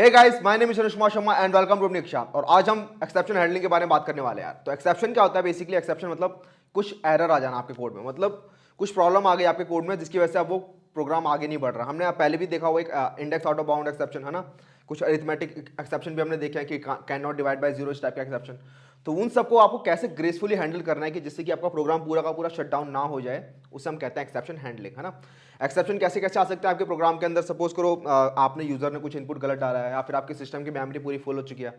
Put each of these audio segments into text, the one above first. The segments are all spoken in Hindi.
Hey guys, my name is Anushma Sharma and welcome to Niksha. और आज हम एक्सेप्शन हैंडलिंग के बारे में बात करने वाले हैं यार। तो एक्सेप्शन क्या होता है? बेसिकली एक्सेप्शन मतलब कुछ एरर आ जाना आपके कोड में, मतलब कुछ प्रॉब्लम आ गई आपके कोड में जिसकी वजह से अब वो प्रोग्राम आगे नहीं बढ़ रहा। हमने पहले भी देखा हुआ एक index out of bound exception है ना, कुछ अरिथमेटिक एक्सेप्शन भी हमने देखे हैं कि can not divide by zero, इस टाइप का एक्सेप्शन। तो उन सबको आपको कैसे ग्रेसफुली हैंडल करना है कि जिससे कि आपका प्रोग्राम पूरा का पूरा शट डाउन ना हो जाए, उसे हम कहते हैं एक्सेप्शन हैंडलिंग, है ना। एक्सेप्शन कैसे कैसे आ सकता है आपके प्रोग्राम के अंदर? सपोज करो आपने यूजर ने कुछ इनपुट गलत डाला है या फिर आपके सिस्टम की मेमोरी पूरी फुल हो चुकी है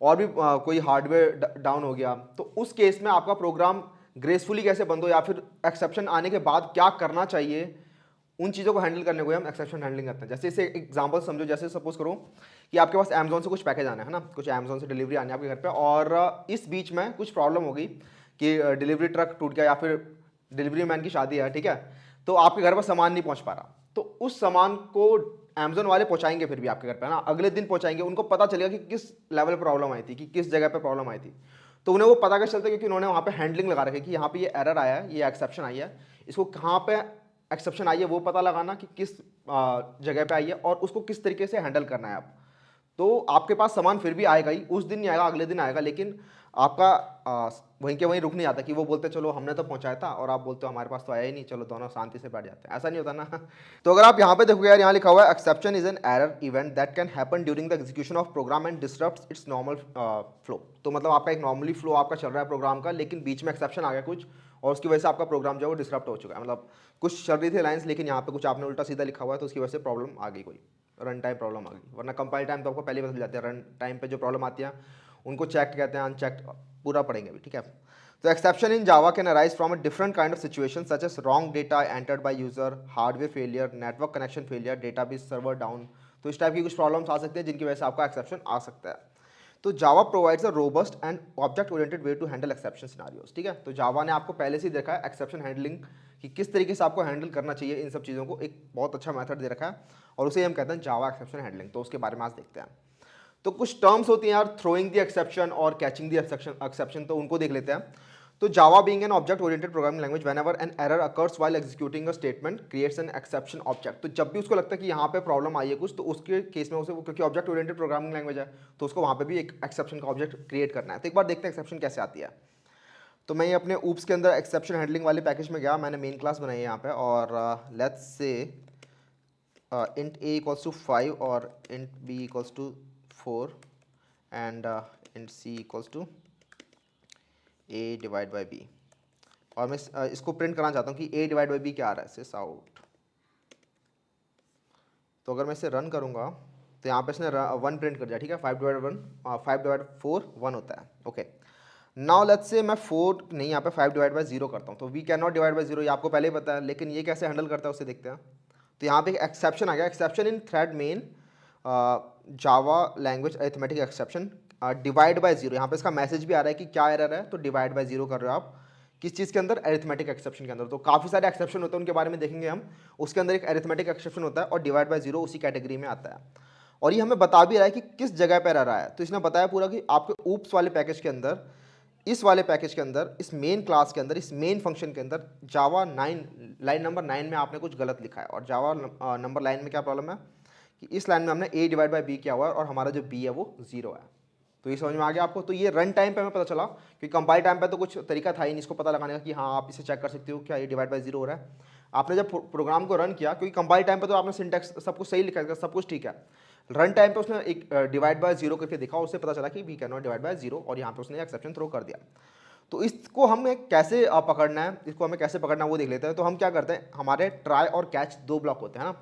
और भी कोई हार्डवेयर डाउन हो गया, तो उस केस में आपका प्रोग्राम ग्रेसफुली कैसे बंद हो या फिर एक्सेप्शन आने के बाद क्या करना चाहिए, उन चीज़ों को हैंडल करने को हम एक्सेप्शन हैंडलिंग करते हैं। जैसे इसे एग्जांपल समझो, जैसे सपोज करो कि आपके पास अमेजोन से कुछ पैकेज आना है ना, कुछ अमेजोन से डिलीवरी आनी है आपके घर पे, और इस बीच में कुछ प्रॉब्लम हो गई कि डिलीवरी ट्रक टूट गया या फिर डिलीवरी मैन की शादी है, ठीक है, तो आपके घर पर सामान नहीं पहुंच पा रहा। तो उस सामान को अमेजोन वाले पहुंचाएंगे फिर भी आपके घर पे ना, अगले दिन पहुंचाएंगे। उनको पता चलेगा कि किस लेवल पर प्रॉब्लम आई थी, कि किस जगह पे प्रॉब्लम आई थी। तो उन्हें वो पता कैसे चलता है? क्योंकि उन्होंने वहाँ पे हैंडलिंग लगा रखी है कि यहाँ पे ये एरर आया है, ये एक्सेप्शन आई है, इसको कहाँ पे एक्सेप्शन आई है वो पता लगाना कि किस जगह पे आई है और उसको किस तरीके से हैंडल करना है आप। तो आपके पास सामान फिर भी आएगा ही, उस दिन नहीं आएगा, अगले दिन आएगा, लेकिन आपका वहीं के वहीं रुक नहीं जाता कि वो बोलते चलो हमने तो पहुंचाया था और आप बोलते हो हमारे पास तो आया ही नहीं, चलो दोनों शांति से बैठ जाते हैं। ऐसा नहीं होता ना। तो अगर आप यहाँ पे देखोगे यार, यहाँ लिखा हुआ है exception is an error event that can happen during the execution of program and disturbs its normal flow. तो मतलब आपका एक नॉर्मली फ्लो आपका चल रहा है प्रोग्राम का, लेकिन बीच में एक्सेप्शन आ गया कुछ और उसकी वजह से आपका प्रोग्राम जो है वो डिस्टर्ब हो चुका है। मतलब कुछ चल रही थी लाइन्स, लेकिन यहाँ पे कुछ आपने उल्टा सीधा लिखा हुआ है, तो उसकी वजह से प्रॉब्लम आ गई, कोई रन टाइम प्रॉब्लम आ गई। वरना कंपाइल टाइम तो आपको पहले ही बदल जाते हैं। रन टाइम पे जो प्रॉब्लम आती है उनको चेक्ड कहते हैं, अनचेक्ड पूरा पढ़ेंगे अभी, ठीक है। तो exception in Java can arise from a different kind of situation such as wrong data entered by user, hardware failure, network connection failure, database server down. तो इस टाइप की कुछ प्रॉब्लम्स आ सकते हैं जिनकी वजह से आपका एक्सेप्शन आ सकता है। तो Java provides a robust and object oriented way to handle exception scenarios, ठीक है। तो जावा ने आपको पहले से ही देखा है एक्सेप्शन हैंडलिंग कि किस तरीके से आपको हैंडल करना चाहिए, इन सब चीज़ों को एक बहुत अच्छा मेथड दे रखा है और उसे हम कहते हैं जावा एक्सेप्शन हैंडलिंग। तो उसके बारे में आज देखते हैं। तो कुछ टर्म्स होती हैं यार, थ्रोइंग द एक्सेप्शन और कैचिंग द एक्सेप्शन, तो उनको देख लेते हैं। तो Java being an object oriented programming language, whenever an error occurs while executing a statement creates an exception object. तो जब भी उसको लगता है कि यहाँ पे प्रॉब्लम आई है कुछ, तो उसके केस में उसे, क्योंकि ऑब्जेक्ट ओरिएंटेड प्रोग्रामिंग लैंग्वेज है, तो उसको वहाँ पे भी एक एक्सेप्शन का ऑब्जेक्ट क्रिएट करना है। तो एक बार देखते हैं एक्सेप्शन कैसे आती है। तो मैं ये अपने ऊप्स के अंदर एक्सेप्शन हैंडलिंग वाले पैकेज में गया, मैंने मेन क्लास बनाई है यहाँ पे, और लेट्स से int a equals to 5 और int b equals to 4 and int c equals to a divide by b। और मैं इसको प्रिंट करना चाहता हूँ कि a डिवाइड बाई b क्या आ रहा है, सिस आउट। तो अगर मैं इसे रन करूँगा तो यहाँ पे इसने 1 प्रिंट कर दिया, ठीक है। 5 डिवाइड 1, 5 डिवाइड 4 1 होता है, ओके। नाउ लेट्स से मैं 4 नहीं, यहाँ पे 5 डिवाइड बाई 0 करता हूँ। तो we can not divide by 0, ये आपको पहले ही पता है, लेकिन ये कैसे हैंडल करता है उसे देखते हैं। तो यहाँ पे एक एक्सेप्शन आ गया, exception in thread main Java language arithmetic exception divide by 0। यहाँ पे इसका मैसेज भी आ रहा है कि क्या एरर है, तो डिवाइड बाय 0 कर रहे हो आप किस चीज़ के अंदर, अरिथमेटिक एक्सेप्शन के अंदर। तो काफ़ी सारे एक्सेप्शन होते हैं, उनके बारे में देखेंगे हम। उसके अंदर एक अरिथमेटिक एक्सेप्शन होता है और डिवाइड बाय 0 उसी कैटेगरी में आता है। और ये हमें बता भी रहा है कि किस जगह पर एरर आया है। तो इसने बताया पूरा कि आपके ऊप्स वाले पैकेज के अंदर, इस वाले पैकेज के अंदर, इस मेन क्लास के अंदर, इस मेन फंक्शन के अंदर जावा 9 लाइन नंबर 9 में आपने कुछ गलत लिखा है। और जावा नंबर लाइन में क्या प्रॉब्लम है कि इस लाइन में हमने a डिवाइड बाई बी किया हुआ है और हमारा जो b है वो 0 है। तो ये समझ में आ गया आपको। तो ये रन टाइम पे हमें पता चला, क्योंकि कंपाइल टाइम पे तो कुछ तरीका था ही नहीं इसको पता लगाने का कि हाँ आप इसे चेक कर सकते हो क्या ये डिवाइड बाई 0 हो रहा है। आपने जब प्रोग्राम को रन किया, क्योंकि कंपाइल टाइम पे तो आपने सिंटैक्स सब कुछ सही लिखा है, सब कुछ ठीक है। रन टाइम पे उसने एक डिवाइड बाय 0 करके देखा, उससे पता चला कि we can not divide by 0, और यहाँ पे उसने एक्सेप्शन थ्रो कर दिया। तो इसको हमें कैसे पकड़ना है, इसको हमें कैसे पकड़ना है वो देख लेते हैं। तो हम क्या करते हैं, हमारे ट्राई और कैच 2 ब्लॉक होते हैं ना।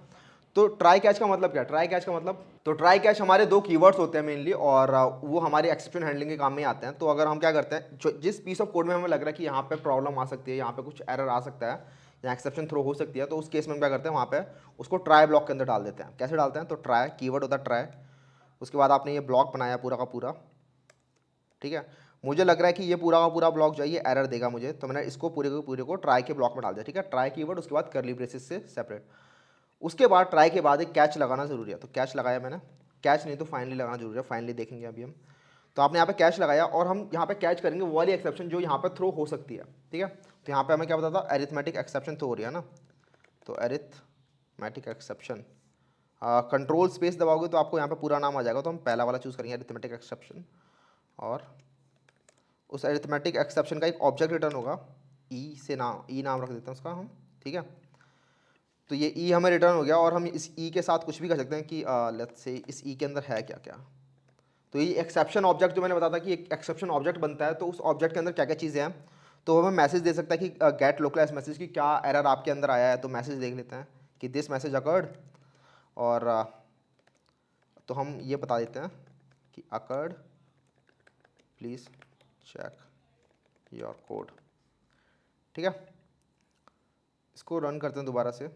तो ट्राई कैच का मतलब क्या है? ट्राई कैच का मतलब, तो ट्राई कैच हमारे 2 कीवर्ड्स होते हैं मेनली, और वो हमारे एक्सेप्शन हैंडलिंग के काम में आते हैं। तो अगर हम क्या करते हैं, जो जिस पीस ऑफ कोड में हमें लग रहा है कि यहाँ पे प्रॉब्लम आ सकती है, यहाँ पे कुछ एरर आ सकता है या एक्सेप्शन थ्रो हो सकती है, तो उस केस में हम क्या करते हैं, वहाँ पे उसको ट्राई ब्लॉक के अंदर डाल देते हैं। कैसे डालते हैं? तो ट्राई कीवर्ड होता है ट्राई, उसके बाद आपने ये ब्लॉक बनाया पूरा का पूरा, ठीक है। मुझे लग रहा है कि ये पूरा का पूरा ब्लॉक जो है ये एरर देगा मुझे, तो मैंने इसको पूरे को ट्राई के ब्लॉक में डाल दिया, ठीक है। ट्राई कीवर्ड, उसके बाद कर्ली ब्रेसेस से सेपरेट। उसके बाद ट्राई के बाद एक कैच लगाना जरूरी है, तो कैच लगाया मैंने। कैच नहीं तो फाइनली लगाना जरूरी है, फाइनली देखेंगे अभी हम। तो आपने यहाँ पे कैच लगाया और हम यहाँ पे कैच करेंगे वो वाली एक्सेप्शन जो यहाँ पे थ्रो हो सकती है, ठीक है। तो यहाँ पे हमें क्या बताता, अरिथमेटिक एक्सेप्शन थ्रो हो रही है ना, तो अरिथमेटिक एक्सेप्शन कंट्रोल स्पेस दबाओगे तो आपको यहाँ पे पूरा नाम आ जाएगा, तो हम पहला वाला चूज़ करेंगे अरिथमेटिक एक्सेप्शन, और उस अरिथमेटिक एक्सेप्शन का एक ऑब्जेक्ट रिटर्न होगा, ई नाम रख देते हैं उसका हम, ठीक है। तो ये ई हमें रिटर्न हो गया, और हम इस ई के साथ कुछ भी कर सकते हैं कि लेट्स से इस ई के अंदर है क्या क्या। तो ये एक्सेप्शन ऑब्जेक्ट जो मैंने बताया था कि एक एक्सेप्शन ऑब्जेक्ट बनता है, तो उस ऑब्जेक्ट के अंदर क्या क्या चीज़ें हैं, तो हमें मैसेज दे सकता है कि गेट लोकलाइज मैसेज की क्या एरर आपके अंदर आया है, तो मैसेज देख लेते हैं कि दिस मैसेज अकर्ड, और तो हम ये बता देते हैं कि occurred please check your code, ठीक है। इसको रन करते हैं दोबारा से,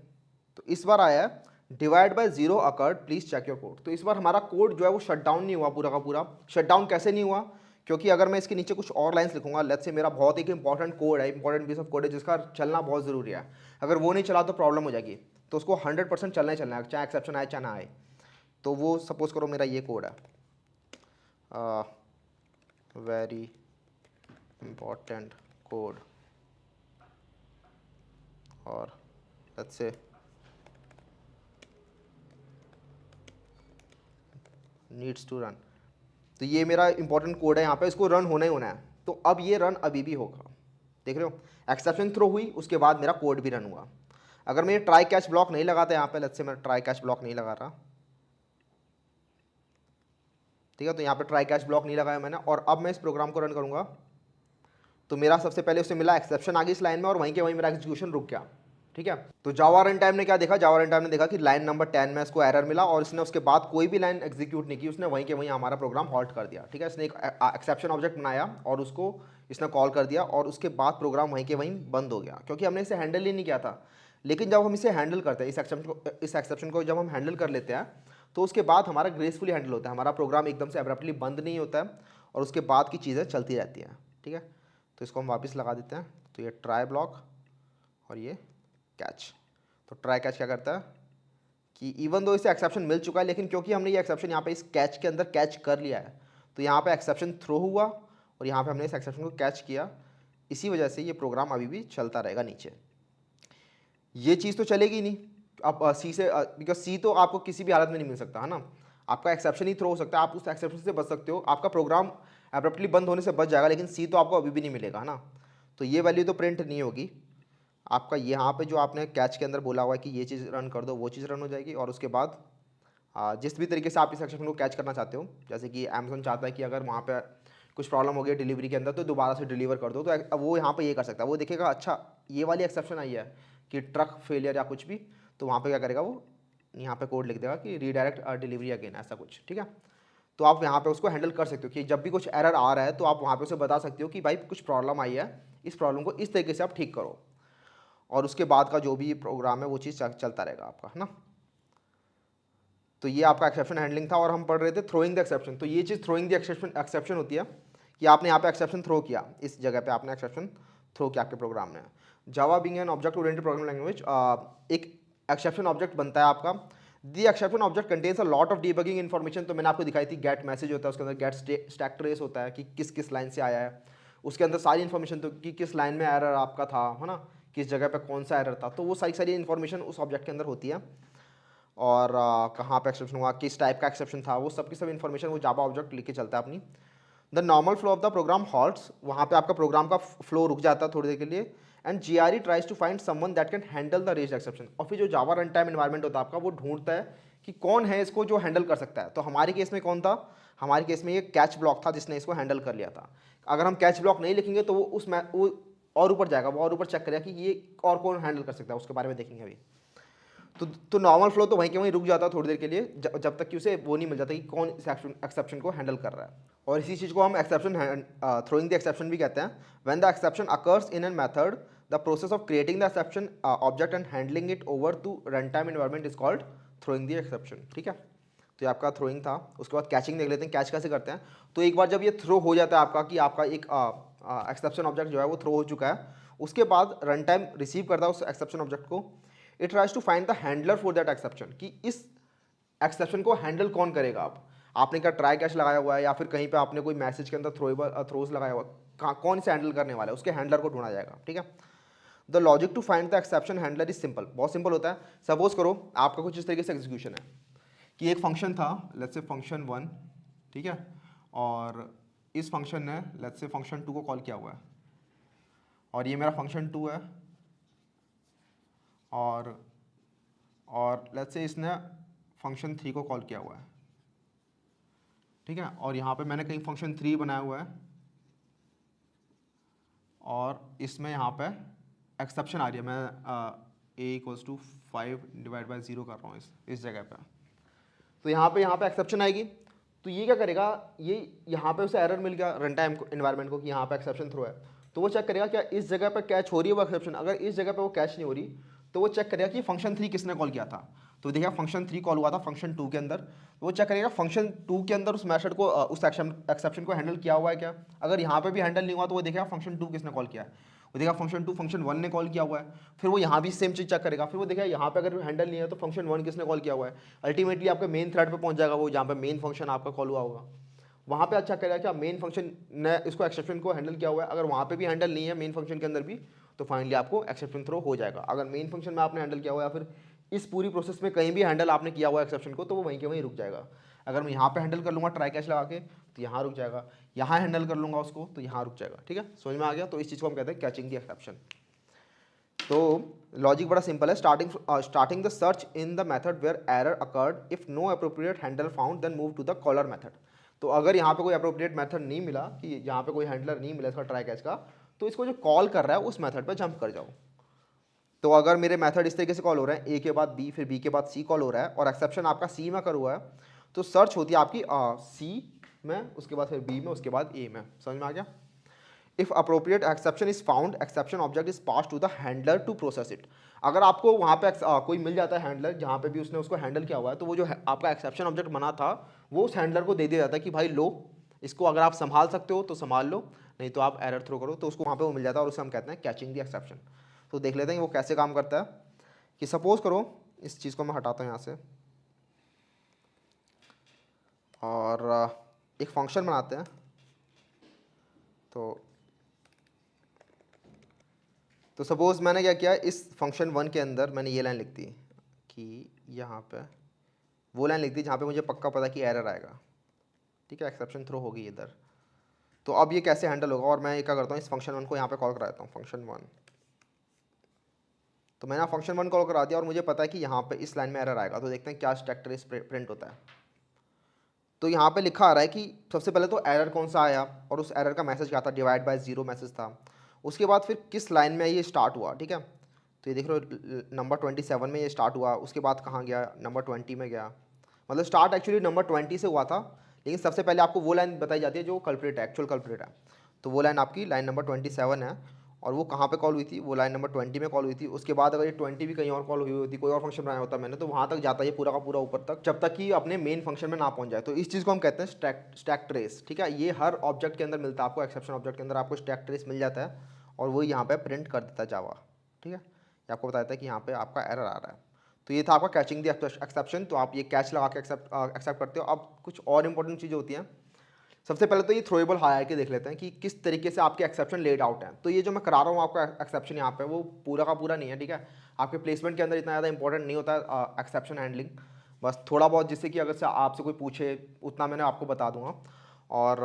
तो इस बार आया है divide by 0 occurred please check your code. तो इस बार हमारा कोड जो है वो शट डाउन नहीं हुआ पूरा का पूरा। शट डाउन कैसे नहीं हुआ, क्योंकि अगर मैं इसके नीचे कुछ और लाइंस लिखूंगा, लेट्स से मेरा बहुत एक इंपॉर्टेंट कोड है, इंपॉर्टेंट पीस ऑफ कोड है जिसका चलना बहुत ज़रूरी है, अगर वो नहीं चला तो प्रॉब्लम हो जाएगी, तो उसको 100% चलना ही चलना है, चाहे एक्सेप्शन आए चाहे ना आए। तो वो सपोज करो मेरा ये कोड है, वेरी इंपॉर्टेंट कोड, और let's say needs to run. तो ये मेरा इंपॉर्टेंट कोड है यहाँ पे, इसको रन होना ही होना है। तो अब ये रन अभी भी होगा, देख रहे हो, एक्सेप्शन थ्रो हुई, उसके बाद मेरा कोड भी रन हुआ। अगर मैं ये ट्राई कैच ब्लॉक नहीं लगाता यहाँ पे, लेट्स से मैं ट्राई कैच ब्लॉक नहीं लगा रहा, ठीक है, तो यहाँ पे ट्राई कैच ब्लॉक नहीं लगाया मैंने, और अब मैं इस प्रोग्राम को रन करूँगा, तो मेरा सबसे पहले उससे मिला एक्सेप्शन आ गई इस लाइन में, और वहीं के वहीं मेरा एग्जीक्यूशन रुक गया, ठीक है। तो जावा रन टाइम ने क्या देखा, जावा रन टाइम ने देखा कि लाइन नंबर 10 में इसको एरर मिला, और इसने उसके बाद कोई भी लाइन एग्जीक्यूट नहीं की, उसने वहीं के वहीं हमारा प्रोग्राम हॉल्ट कर दिया, ठीक है। इसने एक एक्सेप्शन ऑब्जेक्ट बनाया और उसको इसने कॉल कर दिया, और उसके बाद प्रोग्राम वहीं के वहीं बंद हो गया, क्योंकि हमने इसे हैंडल ही नहीं किया था। लेकिन जब हम इसे हैंडल करते हैं, इस एक्सेप्शन को जब हम हैंडल कर लेते हैं, तो उसके बाद हमारा ग्रेसफुली हैंडल होता है, हमारा प्रोग्राम एकदम से एब्रप्टली बंद नहीं होता है, और उसके बाद की चीज़ें चलती रहती हैं, ठीक है। तो इसको हम वापस लगा देते हैं, तो ये ट्राई ब्लॉक और ये कैच। तो ट्राई कैच क्या करता है कि इवन दो इसे एक्सेप्शन मिल चुका है, लेकिन क्योंकि हमने ये एक्सेप्शन यहाँ पे इस कैच के अंदर कैच कर लिया है, तो यहाँ पे एक्सेप्शन थ्रो हुआ, और यहाँ पे हमने इस एक्सेप्शन को कैच किया, इसी वजह से ये प्रोग्राम अभी भी चलता रहेगा नीचे। ये चीज़ तो चलेगी नहीं अब सी से, बिकॉज सी तो आपको किसी भी हालत में नहीं मिल सकता है ना, आपका एक्सेप्शन ही थ्रो हो सकता है, आप उस एक्सेप्शन से बच सकते हो, आपका प्रोग्राम एब्रप्टली बंद होने से बच जाएगा, लेकिन सी तो आपको अभी भी नहीं मिलेगा, है ना। तो ये वैल्यू तो प्रिंट नहीं होगी आपका, यहाँ पे जो आपने कैच के अंदर बोला हुआ है कि ये चीज़ रन कर दो, वो चीज़ रन हो जाएगी, और उसके बाद जिस भी तरीके से आप इस एक्सेप्शन को कैच करना चाहते हो, जैसे कि अमेज़न चाहता है कि अगर वहाँ पे कुछ प्रॉब्लम हो गई डिलीवरी के अंदर तो दोबारा से डिलीवर कर दो, तो अब वो यहाँ पे ये कर सकता है, वो देखेगा अच्छा ये वाली एक्सेप्शन आई है कि ट्रक फेलियर या कुछ भी, तो वहाँ पे क्या करेगा वो, यहाँ पे कोड लिख देगा कि रीडायरेक्ट डिलीवरी अगेन, ऐसा कुछ, ठीक है। तो आप यहाँ पे उसको हैंडल कर सकते हो कि जब भी कुछ एरर आ रहा है तो आप वहाँ पे उसे बता सकते हो कि भाई कुछ प्रॉब्लम आई है, इस प्रॉब्लम को इस तरीके से आप ठीक करो, और उसके बाद का जो भी प्रोग्राम है वो चीज़ चलता रहेगा आपका, है ना। तो ये आपका एक्सेप्शन हैंडलिंग था, और हम पढ़ रहे थे थ्रोइंग द एक्सेप्शन। तो ये चीज़ थ्रोइंग द एक्सेप्शन होती है कि आपने यहाँ पे एक्सेप्शन थ्रो किया, इस जगह पे आपने एक्सेप्शन थ्रो किया आपके प्रोग्राम में। Java being an object oriented programming language, एक एक्सेप्शन ऑब्जेक्ट बनता है आपका। The exception object contains a lot of debugging information. तो मैंने आपको दिखाई थी गेट मैसेज होता है, उसके अंदर गेट स्टैक ट्रेस होता है कि किस किस लाइन से आया है, उसके अंदर सारी इन्फॉर्मेशन, तो कि किस लाइन में एरर आपका था, है ना, किस जगह पे कौन सा एरर था, तो वो सारी इन्फॉर्मेशन उस ऑब्जेक्ट के अंदर होती है, और कहाँ पे एक्सेप्शन हुआ, किस टाइप का एक्सेप्शन था, वो सब की सब इन्फॉर्मेशन वो जावा ऑब्जेक्ट लेके चलता है अपनी। The normal flow of the program halts, वहाँ पे आपका प्रोग्राम का फ्लो रुक जाता है थोड़ी देर के लिए, and GRE tries to find someone that can handle the raised exception. और फिर जो जावा रन टाइम एनवायरनमेंट होता है आपका, वो ढूंढता है कि कौन है इसको जो हैंडल कर सकता है। तो हमारे केस में कौन था, हमारे केस में ये कैच ब्लॉक था जिसने इसको हैंडल कर लिया था। अगर हम कैच ब्लॉक नहीं लिखेंगे तो वो और ऊपर जाएगा, वो और ऊपर चेक करेगा कि ये और कौन हैंडल कर सकता है, उसके बारे में देखेंगे अभी। तो नॉर्मल फ्लो तो वहीं के वहीं रुक जाता है थोड़ी देर के लिए, जब तक कि उसे वो नहीं मिल जाता कि कौन इस एक्सेप्शन को हैंडल कर रहा है। और इसी चीज़ को हम एक्सेप्शन थ्रोइंग द एक्सेप्शन भी कहते हैं। When the exception occurs in an method, the process of creating the exception object and handling it over to run time environment is called throwing the exception, ठीक है। तो ये आपका थ्रोइंग था। उसके बाद कैचिंग देख लेते हैं, कैच कैसे करते हैं। तो एक बार जब ये थ्रो हो जाता है आपका कि आपका एक एक्सेप्शन ऑब्जेक्ट जो है वो थ्रो हो चुका है, उसके बाद रन टाइम रिसीव करता है उस एक्सेप्शन ऑब्जेक्ट को। It tries to find the handler for that exception, कि इस एक्सेप्शन को हैंडल कौन करेगा। आपने क्या ट्राई कैच लगाया हुआ है, या फिर कहीं पे आपने कोई मैसेज के अंदर थ्रोज लगाया हुआ है, कौन से हैंडल करने वाला है, उसके हैंडलर को ढूंढा जाएगा, ठीक है। The logic to find the exception handler is simple, बहुत सिंपल होता है। सपोज करो आपका कुछ इस तरीके से एग्जीक्यूशन है, कि एक फंक्शन था, लेट्स से फंक्शन 1, ठीक है, और इस फंक्शन ने लेट्स से फंक्शन 2 को कॉल किया हुआ है, और ये मेरा फंक्शन 2 है, और लेट्स से इसने फंक्शन 3 को कॉल किया हुआ है, ठीक है, और यहाँ पे मैंने कहीं फंक्शन 3 बनाया हुआ है, और इसमें यहाँ पे एक्सेप्शन आ रही है, मैं a=5/0 कर रहा हूँ इस जगह पे, तो यहाँ पे एक्सेप्शन आएगी। तो ये क्या करेगा, ये यहाँ पे उसे एरर मिल गया रन टाइम इन्वायरमेंट को कि यहाँ पे एक्सेप्शन थ्रो है, तो वो चेक करेगा क्या इस जगह पे कैच हो रही है वो एक्सेप्शन। अगर इस जगह पे वो कैच नहीं हो रही तो वो चेक करेगा कि फंक्शन 3 किसने कॉल किया था। तो देखिए फंक्शन 3 कॉल हुआ था फंक्शन 2 के अंदर, तो वो चेक करेगा फंक्शन 2 के अंदर उस मेथड को उस एक्सेप्शन को हैंडल किया हुआ है क्या। अगर यहाँ पे भी हैंडल नहीं हुआ तो वो देखेगा फंक्शन 2 किसने कॉल किया है, वो देखा फंक्शन 2 फंक्शन 1 ने कॉल किया हुआ है, फिर वो यहाँ भी सेम चीज़ चेक करेगा, फिर वो देखा यहाँ पे अगर हैंडल नहीं है तो फंक्शन 1 किसने कॉल किया हुआ है। अल्टीमेटली आपके मेन थ्रेड पे पहुँच जाएगा वो, जहाँ पे मेन फंक्शन आपका कॉल हुआ होगा, वहाँ पे अच्छा करेगा क्या मेन फंक्शन ने इसको एक्सेप्शन को हैंडल किया हुआ है। अगर वहाँ पे भी हैंडल नहीं है मेन फंक्शन के अंदर भी, तो फाइनली आपको एक्सेप्शन थ्रो हो जाएगा। अगर मेन फंक्शन में आपने हैंडल किया हुआ है या फिर इस पूरी प्रोसेस में कहीं भी हैंडल आपने किया हुआ है एक्सेप्शन को, तो वो वहीं के वहीं रुक जाएगा। अगर मैं यहाँ पे हैंडल कर लूँगा ट्राई कैच लगा के तो यहाँ रुक जाएगा, यहाँ हैंडल कर लूँगा उसको तो यहाँ रुक जाएगा। ठीक है, समझ में आ गया। तो इस चीज़ को हम कहते हैं कैचिंग द एक्सेप्शन। तो लॉजिक बड़ा सिंपल है, starting the search in the method where error occurred, if no appropriate handle found then move to the caller method. तो अगर यहाँ पे कोई अप्रोप्रिएट मेथड नहीं मिला, कि यहाँ पे कोई हैंडलर नहीं मिला इसका ट्राई कैच का, तो इसको जो कॉल कर रहा है उस मेथड पे जंप कर जाओ। तो अगर मेरे मेथड इस तरीके से कॉल हो रहे हैं, ए के बाद बी फिर बी के बाद सी कॉल हो रहा है और एक्सेप्शन आपका सी में कर हुआ है, तो सर्च होती है आपकी सी में, उसके बाद फिर बी में, उसके बाद ए में। समझ में आ गया। If appropriate exception is found, exception object is pass to the handler to process it. अगर आपको वहाँ पे कोई मिल जाता है हैंडलर जहाँ पे भी उसने उसको हैंडल किया हुआ है, तो वो जो आपका एक्सेप्शन ऑब्जेक्ट बना था वो उस हैंडलर को दे दिया जाता है कि भाई लो इसको, अगर आप संभाल सकते हो तो संभाल लो, नहीं तो आप एरर थ्रो करो। तो उसको वहाँ पे वो मिल जाता है और उसे हम कहते हैं कैचिंग द एक्सेप्शन। तो देख लेते हैं वो कैसे काम करता है। कि सपोज करो इस चीज़ को मैं हटाता हूँ यहाँ से और एक फंक्शन बनाते हैं। तो सपोज़ मैंने क्या किया, इस फंक्शन 1 के अंदर मैंने ये लाइन लिख दी कि यहाँ पे वो लाइन लिख दी जहाँ पे मुझे पक्का पता कि एरर आएगा। ठीक है, एक्सेप्शन थ्रो होगी इधर। तो अब ये कैसे हैंडल होगा, और मैं ये क्या करता हूँ इस फंक्शन 1 को यहाँ पे कॉल करा देता हूँ फंक्शन 1। तो मैंने फंक्शन 1 कॉल करा दिया और मुझे पता है कि यहाँ पे इस लाइन में एरर आएगा। तो देखते हैं क्या स्टैक ट्रेस प्रिंट होता है। तो यहाँ पे लिखा आ रहा है कि सबसे पहले तो एरर कौन सा आया और उस एरर का मैसेज क्या था, डिवाइड बाय 0 मैसेज था। उसके बाद फिर किस लाइन में ये स्टार्ट हुआ। ठीक है, तो ये देख लो नंबर 27 में ये स्टार्ट हुआ, उसके बाद कहाँ गया, नंबर 20 में गया। मतलब स्टार्ट एक्चुअली नंबर 20 से हुआ था, लेकिन सबसे पहले आपको वो लाइन बताई जाती है जो कल्प्रिट है, एक्चुअल कल्प्रिट है। तो वो लाइन आपकी लाइन नंबर 27 है, और वो कहाँ पे कॉल हुई थी, वो लाइन नंबर 20 में कॉल हुई थी। उसके बाद अगर ये 20 भी कहीं और कॉल हुई होती, कोई और फंक्शन बनाया होता मैंने, तो वहाँ तक जाता है ये पूरा का पूरा ऊपर तक, जब तक कि अपने मेन फंक्शन में ना पहुँच जाए। तो इस चीज़ को हम कहते हैं स्टैक ट्रेस। ठीक है, ये हर ऑब्जेक्ट के अंदर मिलता है आपको, एक्सेप्शन ऑब्जेक्ट के अंदर आपको स्टैक ट्रेस मिल जाता है और वो यहाँ पे प्रिंट कर देता है जावा। ठीक है, ये आपको बताता है कि यहाँ पे आपका एरर आ रहा है। तो ये था आपका कैचिंग द एक्सेप्शन। तो आप ये कैच लगा के एक्सेप्ट करते हो। अब कुछ और इंपॉर्टेंट चीज़ें होती हैं। सबसे पहले तो ये थ्रोएबल हायरार्की देख लेते हैं कि किस तरीके से आपके एक्सेप्शन लेड आउट है। तो ये जो मैं करा रहा हूँ आपका एक्सेप्शन यहाँ पे, वो पूरा का पूरा नहीं है। ठीक है, आपके प्लेसमेंट के अंदर इतना ज़्यादा इंपॉर्टेंट नहीं होता है एक्सेप्शन हैंडलिंग, बस थोड़ा बहुत जिससे कि अगर से आपसे कोई पूछे उतना मैंने आपको बता दूंगा। और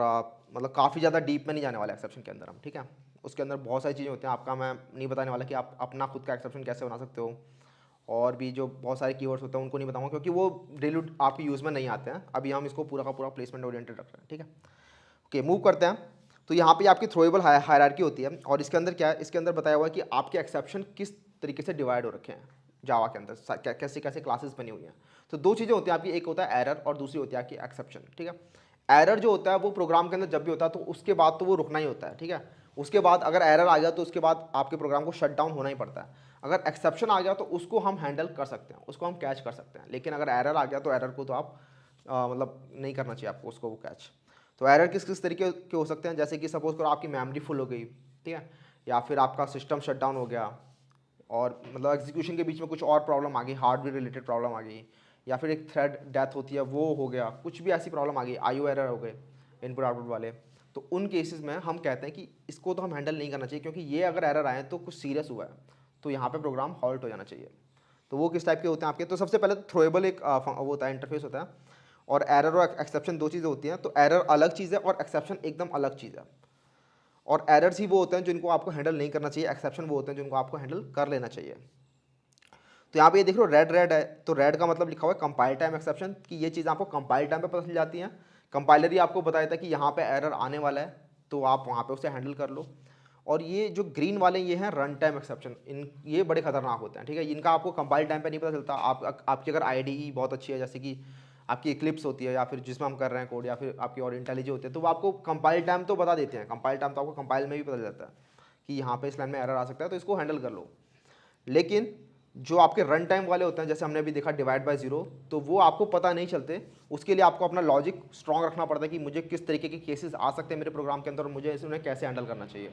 मतलब काफ़ी ज़्यादा डीप में नहीं जाने वाला एक्सेप्शन के अंदर हम। ठीक है, उसके अंदर बहुत सारी चीज़ें होती हैं, आपका मैं नहीं बताने वाला कि आप अपना खुद का एक्सेप्शन कैसे बना सकते हो, और भी जो बहुत सारे कीवर्ड्स होते हैं उनको नहीं बताऊंगा क्योंकि वो डेली आपकी यूज़ में नहीं आते हैं। अभी हम इसको पूरा का पूरा प्लेसमेंट ओरिएंटेड रख रहे हैं। ठीक है, ओके मूव करते हैं। तो यहाँ पे आपकी थ्रोएबल हायरार्की होती है, और इसके अंदर क्या है, इसके अंदर बताया हुआ है कि आपके एक्सेप्शन किस तरीके से डिवाइड हो रखे हैं जावा के अंदर, कैसे कैसे क्लासेस बनी हुई हैं। तो दो चीज़ें होती हैं आपकी, एक होता है एरर और दूसरी होती है आपकी एक्सेप्शन। ठीक है, एरर जो होता है वो प्रोग्राम के अंदर जब भी होता है तो उसके बाद तो वो रुकना ही होता है। ठीक है, उसके बाद अगर एरर आ गया तो उसके बाद आपके प्रोग्राम को शट डाउन होना ही पड़ता है। अगर एक्सेप्शन आ गया तो उसको हम हैंडल कर सकते हैं, उसको हम कैच कर सकते हैं, लेकिन अगर एरर आ गया तो एरर को तो आप मतलब नहीं करना चाहिए आपको उसको वो कैच। तो एरर किस किस तरीके के हो सकते हैं, जैसे कि सपोज करो आपकी मेमोरी फुल हो गई, ठीक है, या फिर आपका सिस्टम शट डाउन हो गया, और मतलब एग्जीक्यूशन के बीच में कुछ और प्रॉब्लम आ गई, हार्डवेयर रिलेटेड प्रॉब्लम आ गई, या फिर एक थ्रेड डेथ होती है वो हो गया, कुछ भी ऐसी प्रॉब्लम आ गई, आईओ एरर हो गए इनपुट आउटपुट वाले। तो उन केसेस में हम कहते हैं कि इसको तो हम हैंडल नहीं करना चाहिए, क्योंकि ये अगर एरर आए तो कुछ सीरियस हुआ है, तो यहाँ पे प्रोग्राम हॉल्ट हो जाना चाहिए। तो वो किस टाइप के होते हैं आपके? तो सबसे पहले तो थ्रोएबल एक वो होता है, इंटरफेस होता है, और एरर और एक्सेप्शन दो चीज़ें होती हैं। तो एरर अलग चीज़ है और एक्सेप्शन एकदम अलग चीज़ है। और एरर्स ही वो होते हैं जिनको आपको हैंडल नहीं करना चाहिए, एक्सेप्शन वो होते हैं जिनको आपको हैंडल कर लेना चाहिए। तो यहाँ पे ये देख लो रेड रेड है, तो रेड का मतलब लिखा हुआ है कंपाइल टाइम एक्सेप्शन, कि ये चीज़ आपको कंपाइल टाइम पे पता चल जाती है। कंपाइलर ही आपको बता देता है कि यहाँ पे एरर आने वाला है, तो आप वहाँ पे उसे हैंडल कर लो। और ये जो ग्रीन वाले ये हैं रन टाइम एक्सेप्शन, इन ये बड़े खतरनाक होते हैं, ठीक है। इनका आपको कंपाइल टाइम पे नहीं पता चलता। आपकी अगर आईडीई बहुत अच्छी है, जैसे कि आपकी इक्लिप्स होती है या फिर जिसमें हम कर रहे हैं कोड, या फिर आपकी और इंटेलिजेंट होती है, तो वो आपको कंपाइल टाइम तो बता देते हैं। कंपाइल टाइम तो आपको कंपाइल में भी पता चल जाता है कि यहाँ पे इस लाइन में एरर आ सकता है, तो इसको हैंडल कर लो। लेकिन जो आपके रन टाइम वाले होते हैं, जैसे हमने अभी देखा डिवाइड बाय जीरो, तो वो आपको पता नहीं चलते। उसके लिए आपको अपना लॉजिक स्ट्रॉन्ग रखना पड़ता है कि मुझे किस तरीके के केसेस आ सकते हैं मेरे प्रोग्राम के अंदर और मुझे उन्हें कैसे हैंडल करना चाहिए।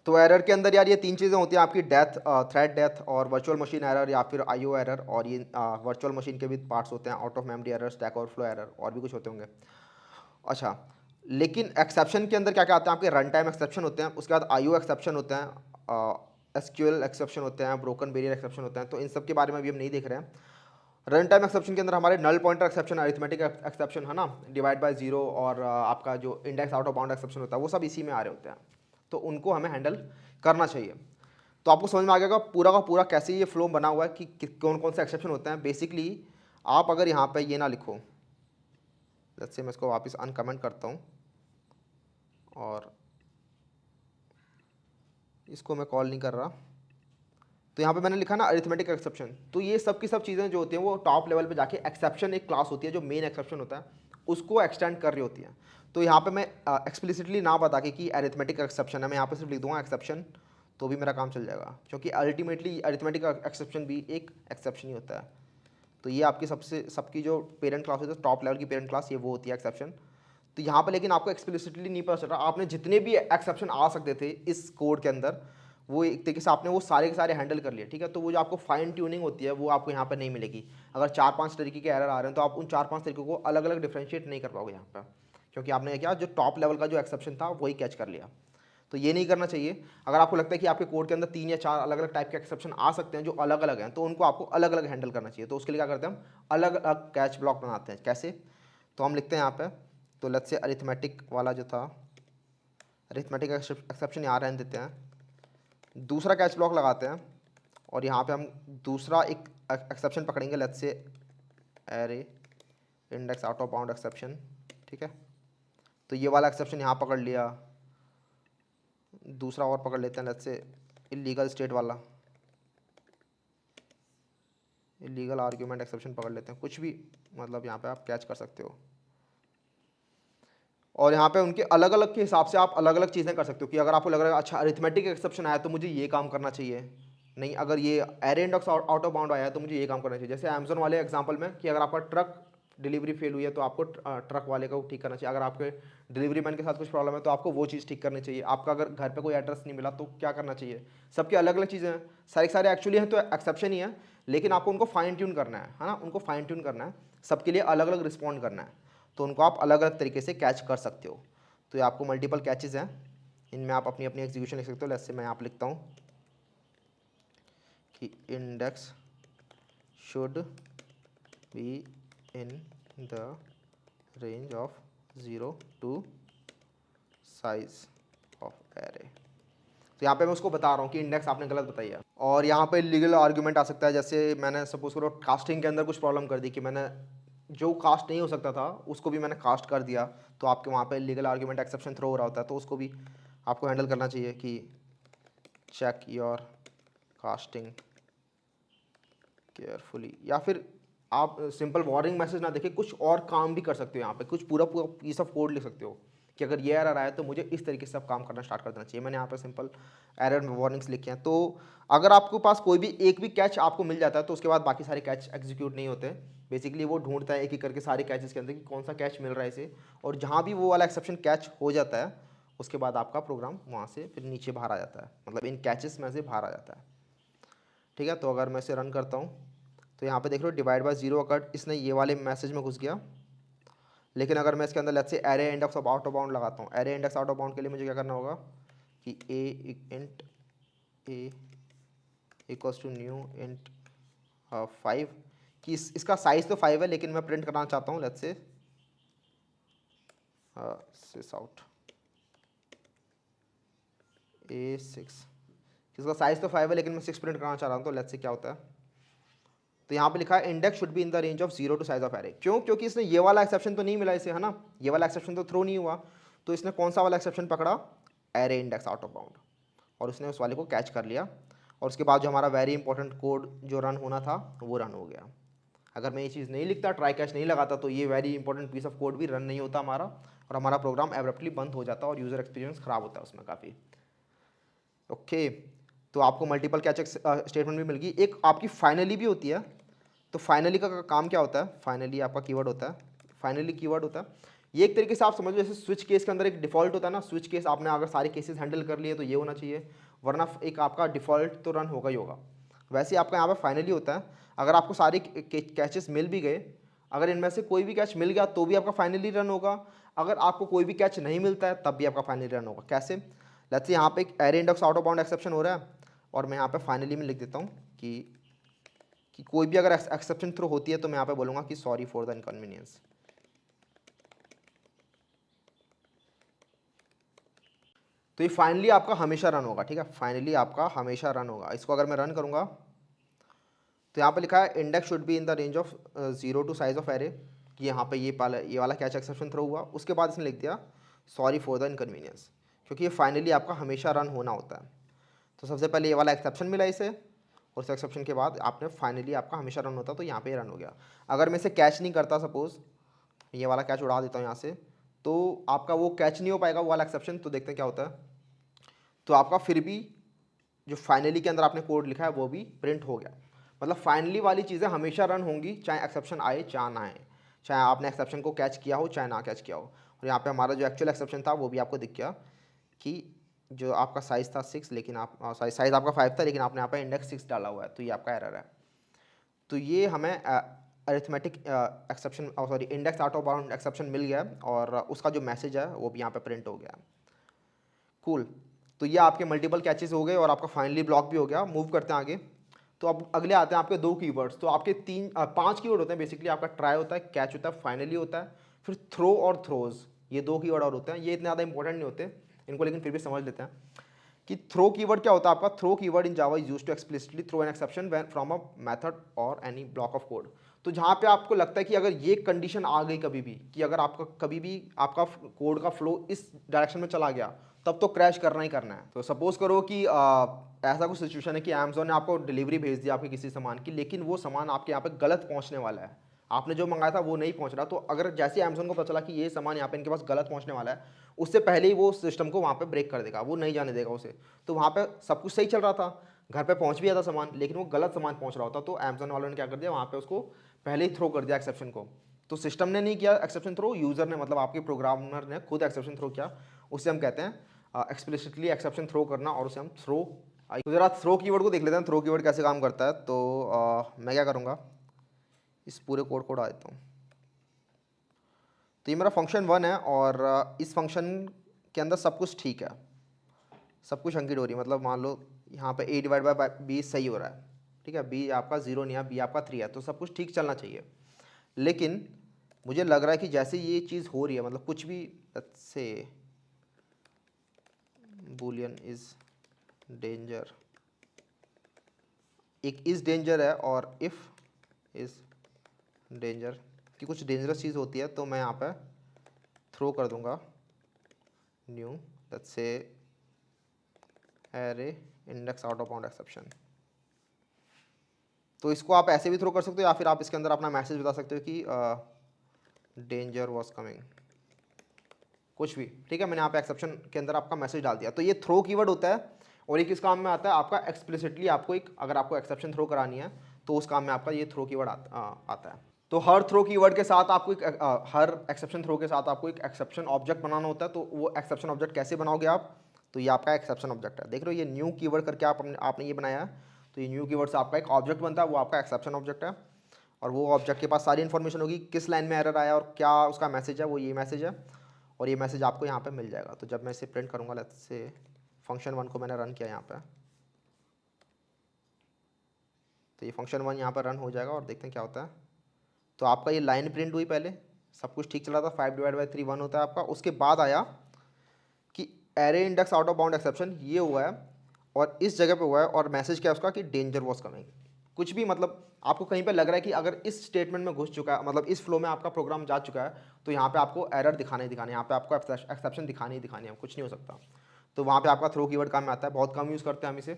तो एरर के अंदर यार ये तीन चीज़ें होती हैं आपकी, डेथ, थ्रेड डेथ, और वर्चुअल मशीन एरर या फिर आईओ एरर। और ये वर्चुअल मशीन के भी पार्ट्स होते हैं, out of memory error, stack overflow error, और भी कुछ होते होंगे। अच्छा, लेकिन एक्सेप्शन के अंदर क्या क्या आते हैं आपके? रन टाइम एक्सेप्शन होते हैं, उसके बाद आईओ एक्सेप्शन होते हैं, एसक्यूएल एक्सेप्शन होते हैं, ब्रोकन बैरियर एक्सेप्शन होते हैं। तो इन सब के बारे में भी हम नहीं देख रहे हैं। रन टाइम एक्सेप्शन के अंदर हमारे null pointer exception, arithmetic exception है ना, डिवाइड बाय जीरो, और आपका जो index out of bound exception होता है, वो सब इसी में आ रहे होते हैं। तो उनको हमें हैंडल करना चाहिए। तो आपको समझ में आ गया का पूरा कैसे ये फ्लो बना हुआ है कि कौन कौन से एक्सेप्शन होते हैं। बेसिकली आप अगर यहाँ पे ये ना लिखो, लेट्स से मैं इसको वापस अनकमेंट करता हूँ और इसको मैं कॉल नहीं कर रहा, तो यहाँ पे मैंने लिखा ना अरिथमेटिक एक्सेप्शन। तो ये सब की सब चीज़ें जो होती हैं वो टॉप लेवल पे जाके एक्सेप्शन एक क्लास होती है जो मेन एक्सेप्शन होता है, उसको एक्सटेंड कर रही होती है। तो यहाँ पे मैं एक्सप्लिसिटली ना बता के कि अरिथमेटिक एक्सेप्शन है, मैं यहाँ पे सिर्फ लिख दूंगा एक्सेप्शन, तो भी मेरा काम चल जाएगा, क्योंकि अल्टीमेटली अरिथमेटिक एक्सेप्शन भी एक एक्सेप्शन ही होता है। तो ये आपकी सबकी जो पेरेंट क्लास होती है, टॉप लेवल की पेरेंट क्लास, ये वो होती है एक्सेप्शन। तो यहाँ पे लेकिन आपको एक्सप्लिसिटली नहीं पता चल रहा, आपने जितने भी एक्सेप्शन आ सकते थे इस कोड के अंदर, वो एक तरीके से आपने वो सारे के सारे हैंडल कर लिए, ठीक है। तो वो जो आपको फाइन ट्यूनिंग होती है वो आपको यहाँ पर नहीं मिलेगी। अगर 4-5 तरीके के एरर आ रहे हैं तो आप उन 4-5 तरीकों को अलग अलग डिफ्रेंशिएट नहीं कर पाओगे यहाँ पर, क्योंकि आपने क्या, जो टॉप लेवल का जो एक्सेप्शन था वही कैच कर लिया। तो ये नहीं करना चाहिए। अगर आपको लगता है कि आपके कोड के अंदर 3 या 4 अलग अलग टाइप के एक्सेप्शन आ सकते हैं जो अलग अलग हैं, तो उनको आपको अलग अलग हैंडल करना चाहिए। तो उसके लिए क्या करते हैं, हम अलग अलग कैच ब्लॉक बनाते हैं। कैसे? तो हम लिखते हैं यहाँ पे, तो लेट्स से अरिथमेटिक वाला जो था, अरिथमेटिक एक्सेप्शन यहाँ रहने देते हैं, दूसरा कैच ब्लॉक लगाते हैं, और यहाँ पे हम दूसरा एक एक्सेप्शन पकड़ेंगे, let's say array index out of bound exception, ठीक है। तो ये वाला एक्सेप्शन यहाँ पकड़ लिया, दूसरा और पकड़ लेते हैं, लेट्स से इलीगल स्टेट वाला, इलीगल आर्ग्यूमेंट एक्सेप्शन पकड़ लेते हैं, कुछ भी, मतलब यहाँ पे आप कैच कर सकते हो। और यहाँ पे उनके अलग अलग के हिसाब से आप अलग अलग चीज़ें कर सकते हो, कि अगर आपको लग रहा है अच्छा अरिथमेटिक एक्सेप्शन आया तो मुझे ये काम करना चाहिए, नहीं, अगर ये array index out of bound आया है तो मुझे ये काम करना चाहिए। जैसे अमेजोन वाले एग्जांपल में, कि अगर आपका ट्रक डिलीवरी फेल हुई है तो आपको ट्रक वाले को ठीक करना चाहिए। अगर आपके डिलीवरी मैन के साथ कुछ प्रॉब्लम है तो आपको वो चीज़ ठीक करनी चाहिए। आपका अगर घर पे कोई एड्रेस नहीं मिला तो क्या करना चाहिए। सबके अलग अलग चीज़ें हैं, सारे एक्चुअली हैं तो एक्सेप्शन ही है, लेकिन आपको उनको फाइन ट्यून करना है ना, उनको फाइन ट्यून करना है, सबके लिए अलग अलग रिस्पॉन्ड करना है। तो उनको आप अलग अलग तरीके से कैच कर सकते हो। तो ये आपको मल्टीपल कैचेस हैं, इनमें आप अपनी अपनी एग्जीक्यूशन लिख सकते हो। जैसे मैं यहाँ पे लिखता हूँ कि index should be in the range of 0 to size of array. तो यहाँ पे मैं उसको बता रहा हूँ कि इंडेक्स आपने गलत बताई है। और यहाँ पे लीगल आर्ग्यूमेंट आ सकता है, जैसे मैंने सपोज करो कास्टिंग के अंदर कुछ प्रॉब्लम कर दी, कि मैंने जो कास्ट नहीं हो सकता था उसको भी मैंने कास्ट कर दिया, तो आपके वहाँ पे लीगल आर्ग्यूमेंट एक्सेप्शन थ्रो हो रहा होता है, तो उसको भी आपको हैंडल करना चाहिए कि चेक योर कास्टिंग केयरफुली। या फिर आप सिंपल वार्निंग मैसेज ना देखे कुछ और काम भी कर सकते हो। यहाँ पे कुछ पूरा पूरा पीस ऑफ कोड लिख सकते हो कि अगर ये एरर आया तो मुझे इस तरीके से अब काम करना स्टार्ट कर देना चाहिए। मैंने यहाँ पे सिंपल एरर वार्निंग्स लिखे हैं। तो अगर आपके पास कोई भी एक भी कैच आपको मिल जाता है तो उसके बाद बाकी सारे कैच एग्जीक्यूट नहीं होते। बेसिकली वो ढूंढता है एक एक करके सारे कैचेस के अंदर कि कौन सा कैच मिल रहा है इसे, और जहाँ भी वो वाला एक्सेप्शन कैच हो जाता है उसके बाद आपका प्रोग्राम वहाँ से फिर नीचे बाहर आ जाता है, मतलब इन कैचेस में से बाहर आ जाता है। ठीक है, तो अगर मैं इसे रन करता हूँ तो यहाँ पे देख लो डिवाइड बाय जीरो अकर्ड, इसने ये वाले मैसेज में घुस गया। लेकिन अगर मैं इसके अंदर let's say array index of out of bound लगाता हूँ, array index out of bound के लिए मुझे क्या करना होगा कि a int a equals to new int 5 कि इसका साइज तो 5 है, लेकिन मैं प्रिंट करना चाहता हूँ let's say sis out A6, इसका साइज तो 5 है लेकिन मैं 6 प्रिंट करना चाह रहा हूँ, तो लेट्स से क्या होता है। तो यहाँ पे लिखा है index should be in the range of 0 to size of array. क्यों? क्योंकि इसने ये वाला एक्सेप्शन तो नहीं मिला इसे, है ना, ये वाला एक्सेप्शन तो थ्रो नहीं हुआ, तो इसने कौन सा वाला एक्सेप्शन पकड़ा, array index out of bound, और उसने उस वाले को कैच कर लिया। और उसके बाद जो हमारा वेरी इंपॉर्टेंट कोड जो रन होना था वो रन हो गया। अगर मैं ये चीज़ नहीं लिखता, ट्राई कैच नहीं लगाता, तो ये very important piece of code भी रन नहीं होता हमारा, और हमारा प्रोग्राम एब्रप्टली बंद हो जाता और यूज़र एक्सपीरियंस ख़राब होता है उसमें काफ़ी। ओके, तो आपको मल्टीपल कैच स्टेटमेंट भी मिल गई। एक आपकी फाइनली भी होती है। तो फाइनली का काम क्या होता है, फाइनली आपका कीवर्ड होता है, फाइनली कीवर्ड होता है। ये एक तरीके से आप समझ लो जैसे स्विच केस के अंदर एक डिफ़ॉल्ट होता है ना, स्विच केस आपने अगर सारे केसेस हैंडल कर लिए तो ये होना चाहिए, वरना एक आपका डिफ़ॉल्ट तो रन होगा ही होगा। वैसे ही आपका यहाँ पे फाइनली होता है। अगर आपको सारे कैचेस मिल भी गए, अगर इनमें से कोई भी कैच मिल गया तो भी आपका फाइनली रन होगा। अगर आपको कोई भी कैच नहीं मिलता है तब भी आपका फाइनली रन होगा। कैसे? लेट्स से यहाँ पे एक array index out of bound exception हो रहा है, और मैं यहाँ पे फाइनली में लिख देता हूँ कि कोई भी अगर एक्सेप्शन थ्रो होती है तो मैं यहाँ पे बोलूँगा कि सॉरी फॉर द इनकन्वीनियंस। तो ये फाइनली आपका हमेशा रन होगा, ठीक है, फाइनली आपका हमेशा रन होगा। इसको अगर मैं रन करूँगा तो यहाँ पे लिखा है index should be in the range of 0 to size of array, कि यहाँ पे ये वाला कैच एक्सेप्शन थ्रो हुआ। उसके बाद इसने लिख दिया सॉरी फॉर द इनकन्वीनियंस, क्योंकि ये फाइनली आपका हमेशा रन होना होता है। तो सबसे पहले ये वाला एक्सेप्शन मिला इसे, और उस एक्सेप्शन के बाद आपने फाइनली आपका हमेशा रन होता, तो यहाँ पे रन हो गया। अगर मैं इसे कैच नहीं करता, सपोज ये वाला कैच उड़ा देता हूँ यहाँ से, तो आपका वो कैच नहीं हो पाएगा वो वाला एक्सेप्शन। तो देखते हैं क्या होता है। तो आपका फिर भी जो फाइनली के अंदर आपने कोड लिखा है वो भी प्रिंट हो गया। मतलब फाइनली वाली चीज़ें हमेशा रन होंगी, चाहे एक्सेप्शन आए चाहे ना आए, चाहे आपने एक्सेप्शन को कैच किया हो चाहे ना कैच किया हो। और यहाँ पे हमारा जो एक्चुअल एक्सेप्शन था वो भी आपको दिख गया कि जो आपका साइज़ था 6, लेकिन आप साइज़ आपका 5 था, लेकिन आपने यहाँ पर इंडेक्स 6 डाला हुआ है, तो ये आपका एरर है। तो ये हमें arithmetic exception sorry index out of bound exception मिल गया, और उसका जो मैसेज है वो भी यहाँ पे प्रिंट हो गया। कूल। तो ये आपके मल्टीपल कैचेस हो गए और आपका फाइनली ब्लॉक भी हो गया। मूव करते हैं आगे। तो अब अगले आते हैं आपके 2 कीवर्ड्स। तो आपके 5 कीवर्ड होते हैं बेसिकली। आपका ट्राई होता है, कैच होता है, फाइनली होता है, फिर थ्रो और थ्रोज, ये 2 कीवर्ड और होते हैं। ये इतने ज़्यादा इंपॉर्टेंट नहीं होते इनको, लेकिन फिर भी समझ लेते हैं कि थ्रो कीवर्ड क्या होता है आपका। Throw keyword in Java is used to explicitly throw an exception from a method और एनी ब्लॉक ऑफ कोड। तो जहाँ पे आपको लगता है कि अगर ये कंडीशन आ गई कभी भी, कि अगर आपका कभी भी आपका कोड का फ्लो इस डायरेक्शन में चला गया, तब तो क्रैश करना ही करना है। तो सपोज करो कि ऐसा कुछ सिचुएशन है कि अमेजोन ने आपको डिलीवरी भेज दिया आपके किसी सामान की, लेकिन वो सामान आपके यहाँ पे गलत पहुँचने वाला है, आपने जो मंगाया था वो नहीं पहुँच रहा। तो अगर जैसे अमेजोन को पता चला कि ये सामान यहाँ पे इनके पास गलत पहुँचने वाला है, उससे पहले ही वो सिस्टम को वहाँ पे ब्रेक कर देगा, वो नहीं जाने देगा उसे। तो वहाँ पे सब कुछ सही चल रहा था, घर पे पहुँच भी जाता सामान, लेकिन वो गलत सामान पहुँच रहा होता। तो अमेजोन वालों ने क्या कर दिया, वहाँ पे उसको पहले ही थ्रो कर दिया एक्सेप्शन को। तो सिस्टम ने नहीं किया एक्सेप्शन थ्रो, यूज़र ने, मतलब आपके प्रोग्रामर ने खुद एक्सेप्शन थ्रो किया। उसे हम कहते हैं एक्सप्लिसिटली एक्सेप्शन थ्रो करना, और उसे हम थ्रो। तो जरा थ्रो कीवर्ड को देख लेते हैं, थ्रो कीवर्ड कैसे काम करता है। तो मैं क्या करूँगा, इस पूरे कोड को उड़ा देता हूँ। तो ये मेरा फंक्शन 1 है, और इस फंक्शन के अंदर सब कुछ ठीक है, सब कुछ अंकी डोरी। मतलब मान लो यहाँ पे a डिवाइड बाई b सही हो रहा है, ठीक है, b आपका 0 नहीं है, b आपका 3 है, तो सब कुछ ठीक चलना चाहिए। लेकिन मुझे लग रहा है कि जैसे ये चीज़ हो रही है, मतलब कुछ भी से बूलियन इज डेंजर, एक इज डेंजर है और इफ़ इज डेंजर, कि कुछ डेंजरस चीज़ होती है, तो मैं यहाँ पे थ्रो कर दूंगा new let's say array index out of bound exception. तो इसको आप ऐसे भी थ्रो कर सकते हो, या फिर आप इसके अंदर अपना मैसेज बता सकते हो कि डेंजर वॉज कमिंग, कुछ भी, ठीक है। मैंने यहाँ पे एक्सेप्शन के अंदर आपका मैसेज डाल दिया। तो ये थ्रो कीवर्ड होता है, और ये किस काम में आता है आपका, एक्सप्लिसिटली आपको एक, अगर आपको एक्सेप्शन थ्रो करानी है तो उस काम में आपका ये थ्रो कीवर्ड आता है। तो हर थ्रो कीवर्ड के साथ आपको हर एक्सेप्शन थ्रो के साथ आपको एक एक्सेप्शन ऑब्जेक्ट बनाना होता है। तो वो एक्सेप्शन ऑब्जेक्ट कैसे बनाओगे आप, तो ये आपका एक्सेप्शन ऑब्जेक्ट है। देख रहे हो, ये न्यू कीवर्ड करके आपने ये बनाया है। तो ये न्यू कीवर्ड से आपका एक ऑब्जेक्ट बनता है, वो आपका एक्सेप्शन ऑब्जेक्ट है। और वो ऑब्जेक्ट के पास सारी इन्फॉर्मेशन होगी, किस लाइन में एरर आया और क्या उसका मैसेज है, वो ये मैसेज है। और ये मैसेज आपको यहाँ पे मिल जाएगा। तो जब मैं इसे प्रिंट करूँगा, लेट्स से फंक्शन 1 को मैंने रन किया यहाँ पे, तो तो ये फंक्शन 1 यहाँ पर रन हो जाएगा और देखते हैं क्या होता है। तो आपका ये लाइन प्रिंट हुई, पहले सब कुछ ठीक चला था, 5/3 1 होता है आपका। उसके बाद आया कि array index out of bound exception ये हुआ है और इस जगह पे हुआ है, और मैसेज क्या है उसका कि डेंजर वॉज कमिंग। कुछ भी मतलब आपको कहीं पे लग रहा है कि अगर इस स्टेटमेंट में घुस चुका है, मतलब इस फ्लो में आपका प्रोग्राम जा चुका है, तो यहाँ पे आपको एरर दिखाने ही दिखाने, यहाँ पे आपको एक्सेप्शन दिखानी ही दिखानी है, कुछ नहीं हो सकता। तो वहाँ पे आपका थ्रो कीवर्ड काम में आता है। बहुत कम यूज़ करते हैं हम इसे,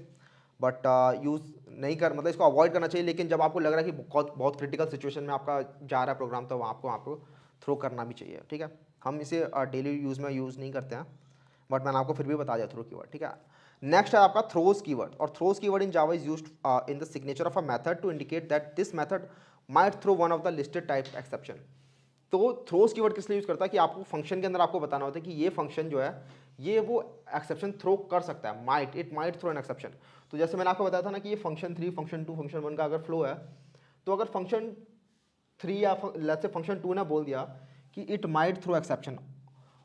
बट यूज़ नहीं कर, मतलब इसको अवॉइड करना चाहिए। लेकिन जब आपको लग रहा है कि बहुत क्रिटिकल सिचुएशन में आपका जा रहा है प्रोग्राम, तो वहाँ आपको थ्रो करना भी चाहिए, ठीक है। हम इसे डेली यूज़ में यूज़ नहीं करते हैं, बट मैंने आपको फिर भी बता दिया थ्रो कीवर्ड, ठीक है। नेक्स्ट है आपका थ्रोज कीवर्ड, और throws keyword in Java is used in the signature of a method to indicate that this method might throw one of the listed type exception. तो थ्रोज कीवर्ड किस लिए यूज करता है कि आपको फंक्शन के अंदर आपको बताना होता है कि ये फंक्शन जो है ये वो एक्सेप्शन थ्रो कर सकता है, might, it might throw an exception. तो जैसे मैंने आपको बताया था ना कि ये फंक्शन 3, फंक्शन 2, फंक्शन 1 का अगर फ्लो है, तो अगर फंक्शन 3 या लेट्स से फंक्शन 2 ने बोल दिया कि इट माइट थ्रो एक्सेप्शन,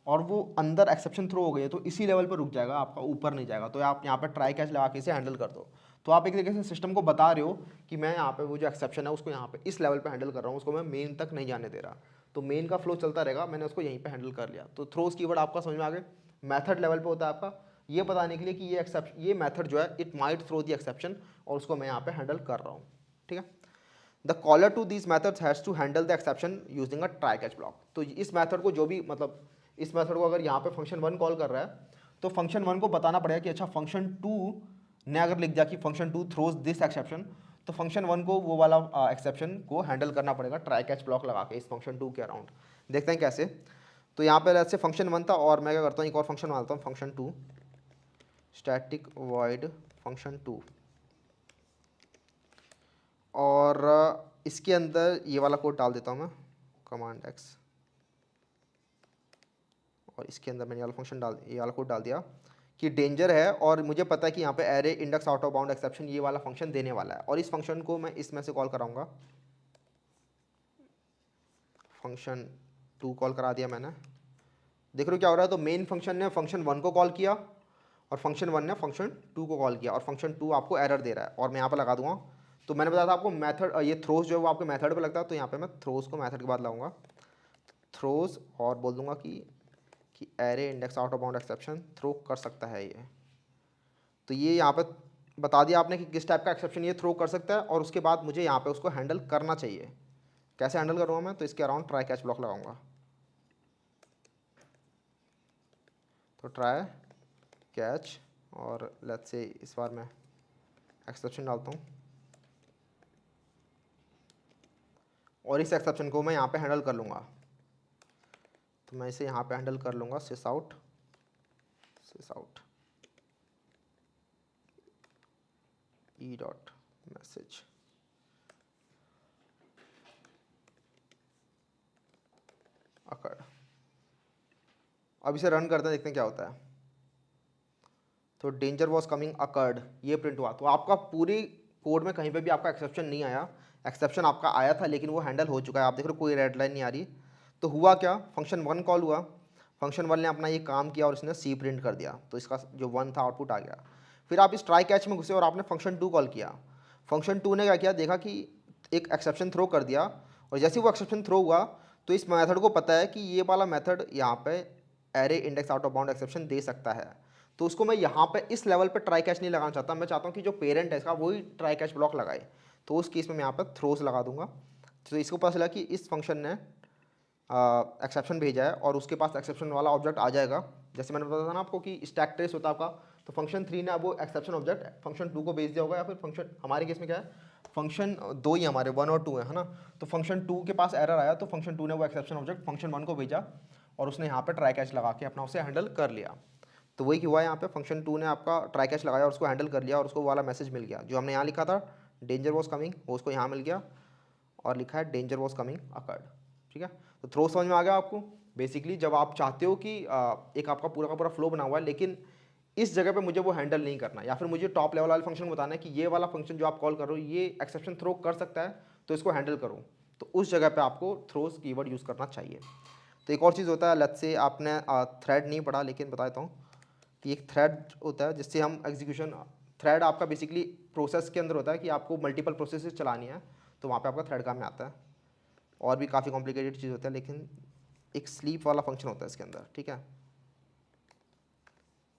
और वो अंदर एक्सेप्शन थ्रो हो गई है, तो इसी लेवल पर रुक जाएगा, आपका ऊपर नहीं जाएगा। तो आप यहाँ पर ट्राई कैच लगा के इसे हैंडल कर दो। तो आप एक तरीके से सिस्टम को बता रहे हो कि मैं यहाँ पे वो जो एक्सेप्शन है उसको यहाँ पे इस लेवल पे हैंडल कर रहा हूँ, उसको मैं मेन तक नहीं जाने दे रहा। तो मेन का फ्लो चलता रहेगा, मैंने उसको यहीं पे हैंडल कर लिया। तो थ्रोज कीवर्ड आपका समझ में आ गए, मेथड लेवल पे होता है आपका, ये बताने के लिए कि ये मेथड जो है it might throw the exception, और उसको मैं यहाँ पे हैंडल कर रहा हूँ, ठीक है। The caller to this methods has to handle the exception using a try catch block. तो इस मेथड को जो भी, मतलब इस मेथड को अगर यहाँ पे फंक्शन 1 कॉल कर रहा है, तो फंक्शन 1 को बताना पड़ेगा कि अच्छा फंक्शन 2 ने अगर लिख दिया कि फंक्शन 2 थ्रोज दिस एक्सेप्शन, तो फंक्शन 1 को वो वाला एक्सेप्शन को हैंडल करना पड़ेगा ट्राई कैच ब्लॉक लगा के इस फंक्शन 2 के अराउंड। देखते हैं कैसे। तो यहाँ पे जैसे फंक्शन 1 था, और मैं क्या करता हूँ एक और फंक्शन डालता हूँ, फंक्शन 2 स्टैटिक वॉइड फंक्शन 2, और इसके अंदर ये वाला कोड डाल देता हूँ मैं, कमांड एक्स, और इसके अंदर मैंने ये वाला कोड डाल दिया कि डेंजर है, और मुझे पता है कि यहाँ पे array index out of bound exception ये वाला फंक्शन देने वाला है, और इस फंक्शन को मैं इसमें से कॉल कराऊंगा। फंक्शन 2 कॉल करा दिया मैंने, देख रहे हो क्या हो रहा है। तो मेन फंक्शन ने फंक्शन 1 को कॉल किया, और फंक्शन 1 ने फंक्शन 2 को कॉल किया, और फंक्शन 2 आपको एरर दे रहा है, और मैं यहाँ पर लगा दूंगा। तो मैंने बताया था आपको मेथड, ये थ्रोज जो है वो आपके मेथड पे लगता है, तो यहाँ पे मैं थ्रोज को मेथड के बाद लाऊंगा, थ्रोज, और बोल दूंगा कि array index out of bound exception throw कर सकता है ये। तो ये यहाँ पे बता दिया आपने कि किस टाइप का एक्सेप्शन ये थ्रो कर सकता है, और उसके बाद मुझे यहाँ पे उसको हैंडल करना चाहिए। कैसे हैंडल करूँगा मैं, तो इसके अराउंड ट्राई कैच ब्लॉक लगाऊंगा। तो ट्राई कैच, और लेट्स से इस बार मैं एक्सेप्शन डालता हूँ, और इस एक्सेप्शन को मैं यहाँ पे हैंडल कर लूँगा। तो मैं इसे यहाँ पे हैंडल कर लूँगा, sys out e dot message. अकर्ड। अब इसे रन करते हैं, देखते हैं क्या होता है। तो डेंजर वॉज कमिंग अकर्ड, ये प्रिंट हुआ। तो आपका पूरी कोड में कहीं पे भी आपका एक्सेप्शन नहीं आया, एक्सेप्शन आपका आया था लेकिन वो हैंडल हो चुका है। आप देख रहे हो कोई रेड लाइन नहीं आ रही। तो हुआ क्या, फंक्शन 1 कॉल हुआ, फंक्शन 1 ने अपना ये काम किया और इसने सी प्रिंट कर दिया, तो इसका जो 1 था आउटपुट आ गया। फिर आप इस ट्राई कैच में घुसे और आपने फंक्शन 2 कॉल किया। फंक्शन 2 ने क्या किया, देखा कि एक एक्सेप्शन थ्रो कर दिया, और जैसे ही वो एक्सेप्शन थ्रो हुआ, तो इस मेथड को पता है कि ये वाला मेथड यहाँ पे array index out of bound exception दे सकता है। तो उसको मैं यहाँ पे इस लेवल पे ट्राई कैच नहीं लगाना चाहता, मैं चाहता हूँ कि जो पेरेंट है इसका वही ट्राई कैच ब्लॉक लगाए। तो उस केस में मैं यहाँ पे थ्रोस लगा दूंगा। तो इसको पता चला कि इस फंक्शन ने एक्सेप्शन भेजा है, और उसके पास एक्सेप्शन वाला ऑब्जेक्ट आ जाएगा। जैसे मैंने बताया था ना आपको कि स्टैक ट्रेस होता है आपका, तो फंक्शन 3 ने अब वो एक्सेप्शन ऑब्जेक्ट फंक्शन 2 को भेज दिया होगा, या फिर फंक्शन, हमारे केस में क्या है, फंक्शन 2 ही हमारे 1 और 2 है ना। तो फंक्शन 2 के पास एरर आया, तो फंक्शन 2 ने वो एक्सेप्शन ऑब्जेक्ट फंक्शन 1 को भेजा, और उसने यहाँ पे ट्राई कैच लगा के अपना उसे हैंडल कर लिया। तो वही हुआ यहाँ पे, फंक्शन 2 ने आपका ट्राई कैच लगाया और उसको हैंडल कर लिया, और उसको वाला मैसेज मिल गया जो हमने यहाँ लिखा था डेंजर वॉज कमिंग, वो उसको यहाँ मिल गया, और लिखा है डेंजर वॉज कमिंग अकर्ड, ठीक है। तो थ्रो समझ में आ गया आपको। बेसिकली जब आप चाहते हो कि एक आपका पूरा का पूरा फ्लो बना हुआ है, लेकिन इस जगह पे मुझे वो हैंडल नहीं करना, या फिर मुझे टॉप लेवल वाले फंक्शन को बताना है कि ये वाला फंक्शन जो आप कॉल कर रहे हो ये एक्सेप्शन थ्रो कर सकता है, तो इसको हैंडल करो, तो उस जगह पे आपको थ्रोज कीवर्ड यूज़ करना चाहिए। तो एक और चीज़ होता है, लेट्स से आपने थ्रेड नहीं पढ़ा, लेकिन बता देता हूँ कि एक थ्रेड होता है जिससे हम एग्जीक्यूशन, थ्रेड आपका बेसिकली प्रोसेस के अंदर होता है कि आपको मल्टीपल प्रोसेसेस चलानी है, तो वहाँ पे आपका थ्रेड काम में आता है। और भी काफ़ी कॉम्प्लिकेटेड चीज़ होता है, लेकिन एक स्लीप वाला फंक्शन होता है इसके अंदर, ठीक है,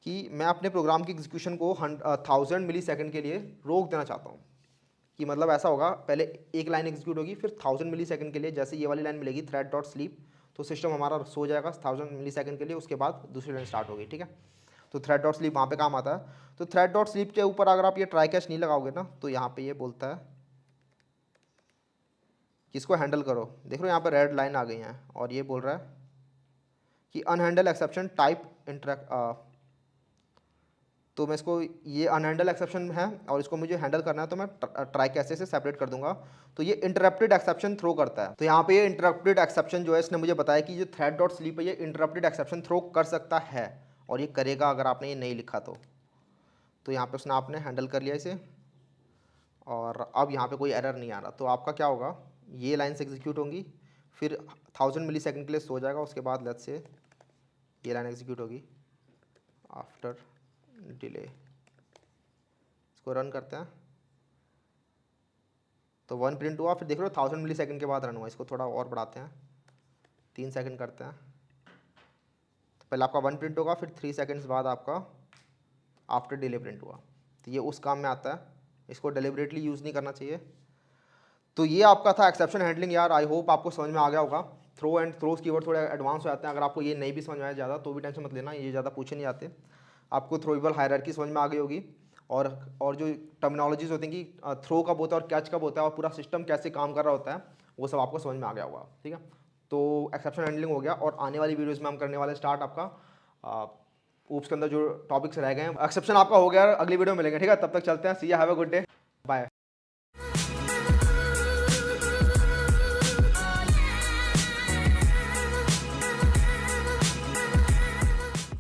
कि मैं अपने प्रोग्राम की एग्जीक्यूशन को 1000 मिली सेकेंड के लिए रोक देना चाहता हूँ। कि मतलब ऐसा होगा, पहले एक लाइन एग्जीक्यूट होगी, फिर 1000 मिली सेकेंड के लिए जैसे ये वाली लाइन मिलेगी थ्रेड डॉट स्लीप, तो सिस्टम हमारा सो जाएगा 1000 मिली सेकेंड के लिए, उसके बाद दूसरी लाइन स्टार्ट होगी, ठीक है। तो थ्रेड डॉट स्लीप वहाँ पे काम आता है। तो थ्रेड डॉट स्लीप के ऊपर अगर आप ये ट्राई कैच नहीं लगाओगे ना, तो यहाँ पे ये बोलता है कि इसको हैंडल करो। देख लो यहाँ पे रेड लाइन आ गई है और ये बोल रहा है कि अनहैंडल एक्सेप्शन टाइप इंटरेक्ट। तो मैं इसको, ये अनहैंडल एक्सेप्शन है और इसको मुझे हैंडल करना है, तो मैं ट्राई कैसे से सेपरेट कर दूंगा। तो ये इंटरप्टेड एक्सेप्शन थ्रो करता है। तो यहाँ पे ये इंटरप्टेड एक्सेप्शन जो है, इसने मुझे बताया कि जो थ्रेड डॉट स्लीप है ये इंटरप्टेड एक्सेप्शन थ्रो कर सकता है, और ये करेगा अगर आपने ये नहीं लिखा तो यहाँ पे उसने आपने हैंडल कर लिया इसे, और अब यहाँ पे कोई एरर नहीं आ रहा। तो आपका क्या होगा, ये लाइन्स एग्जीक्यूट होंगी, फिर 1000 मिली सेकेंड के लिए सो जाएगा, उसके बाद लेट्स से ये लाइन एग्जीक्यूट होगी आफ्टर डिले। इसको रन करते हैं तो 1 प्रिंट हुआ, फिर देख लो 1000 मिली सेकेंड के बाद रन हुआ। इसको थोड़ा और बढ़ाते हैं, 3 सेकेंड करते हैं। तो पहले आपका 1 प्रिंट होगा, फिर 3 सेकेंड्स बाद आपका आफ्टर डिले प्रिंट हुआ। तो ये उस काम में आता है, इसको डेलिबरेटली यूज़ नहीं करना चाहिए। तो ये आपका था एक्सेप्शन हैंडलिंग यार। आई होप आपको समझ में आ गया होगा। थ्रो एंड थ्रोस कीवर्ड थोड़े एडवांस हो जाते हैं, अगर आपको ये नहीं भी समझ में आया ज़्यादा तो भी टेंशन मत लेना, ये ज़्यादा पूछे नहीं आते। आपको थ्रोएबल हायरार्की समझ में आ गई होगी, और जो टर्मिनोलॉजीज होती हैं कि थ्रो कब होता है और कैच कब होता है और पूरा सिस्टम कैसे काम कर रहा होता है, वो सब आपको समझ में आ गया होगा, ठीक है। तो एक्सेप्शन हैंडलिंग हो गया, और आने वाली वीडियोज़ में हम करने वाले स्टार्ट आपका ऊप्स के अंदर जो टॉपिक्स रह गए हैं। एक्सेप्शन आपका हो गया, अगली वीडियो में मिलेंगे, ठीक है। तब तक चलते हैं, see you, have a good day.